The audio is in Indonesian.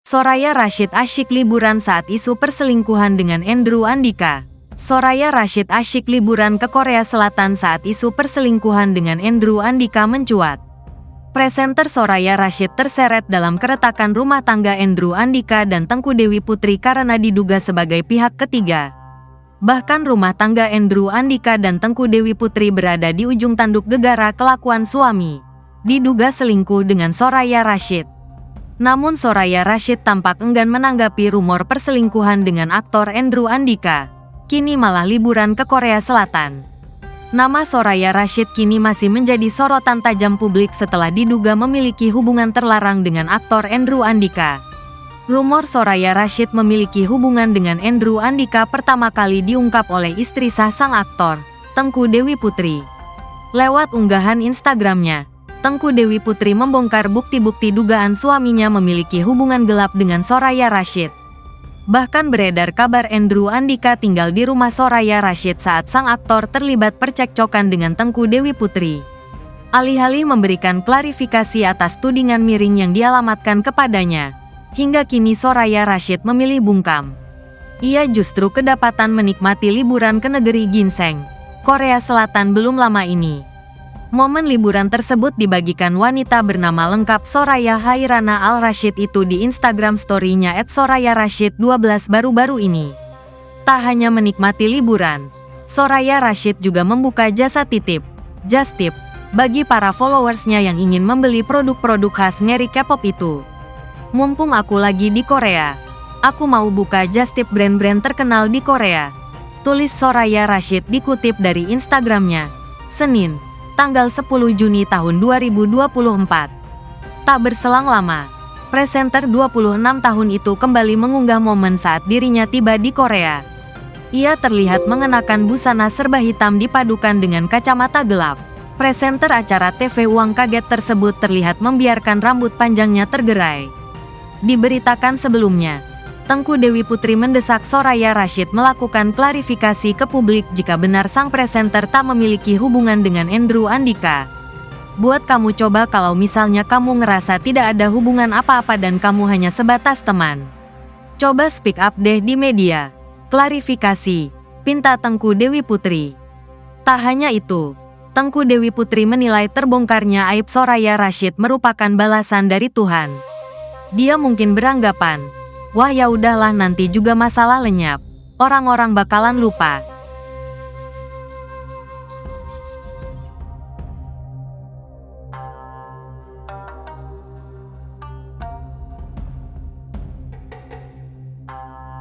Soraya Rashid asyik liburan saat isu perselingkuhan dengan Andrew Andika. Soraya Rashid asyik liburan ke Korea Selatan saat isu perselingkuhan dengan Andrew Andika mencuat. Presenter Soraya Rashid terseret dalam keretakan rumah tangga Andrew Andika dan Tengku Dewi Putri karena diduga sebagai pihak ketiga. Bahkan rumah tangga Andrew Andika dan Tengku Dewi Putri berada di ujung tanduk gegara kelakuan suami. Diduga selingkuh dengan Soraya Rashid. Namun Soraya Rashid tampak enggan menanggapi rumor perselingkuhan dengan aktor Andrew Andika. Kini malah liburan ke Korea Selatan. Nama Soraya Rashid kini masih menjadi sorotan tajam publik setelah diduga memiliki hubungan terlarang dengan aktor Andrew Andika. Rumor Soraya Rashid memiliki hubungan dengan Andrew Andika pertama kali diungkap oleh istri sah sang aktor, Tengku Dewi Putri. Lewat unggahan Instagramnya, Tengku Dewi Putri membongkar bukti-bukti dugaan suaminya memiliki hubungan gelap dengan Soraya Rashid. Bahkan beredar kabar Andrew Andika tinggal di rumah Soraya Rashid saat sang aktor terlibat percekcokan dengan Tengku Dewi Putri. Alih-alih memberikan klarifikasi atas tudingan miring yang dialamatkan kepadanya, hingga kini Soraya Rashid memilih bungkam. Ia justru kedapatan menikmati liburan ke negeri ginseng, Korea Selatan belum lama ini. Momen liburan tersebut dibagikan wanita bernama lengkap Soraya Hairana Al-Rashid itu di Instagram story-nya @sorayarashid12 baru-baru ini. Tak hanya menikmati liburan, Soraya Rashid juga membuka jasa titip, just tip, bagi para followersnya yang ingin membeli produk-produk khas ngeri K-pop itu. Mumpung aku lagi di Korea, aku mau buka just tip brand-brand terkenal di Korea. Tulis Soraya Rashid dikutip dari Instagramnya, Senin, tanggal 10 Juni tahun 2024. Tak berselang lama, presenter 26 tahun itu kembali mengunggah momen saat dirinya tiba di Korea. Ia terlihat mengenakan busana serba hitam dipadukan dengan kacamata gelap. Presenter acara TV Uang Kaget tersebut terlihat membiarkan rambut panjangnya tergerai. Diberitakan sebelumnya, Tengku Dewi Putri mendesak Soraya Rashid melakukan klarifikasi ke publik jika benar sang presenter tak memiliki hubungan dengan Andrew Andika. Buat kamu coba kalau misalnya kamu ngerasa tidak ada hubungan apa-apa dan kamu hanya sebatas teman. Coba speak up deh di media. Klarifikasi, pinta Tengku Dewi Putri. Tak hanya itu, Tengku Dewi Putri menilai terbongkarnya aib Soraya Rashid merupakan balasan dari Tuhan. Dia mungkin beranggapan, wah ya udahlah nanti juga masalah lenyap, orang-orang bakalan lupa.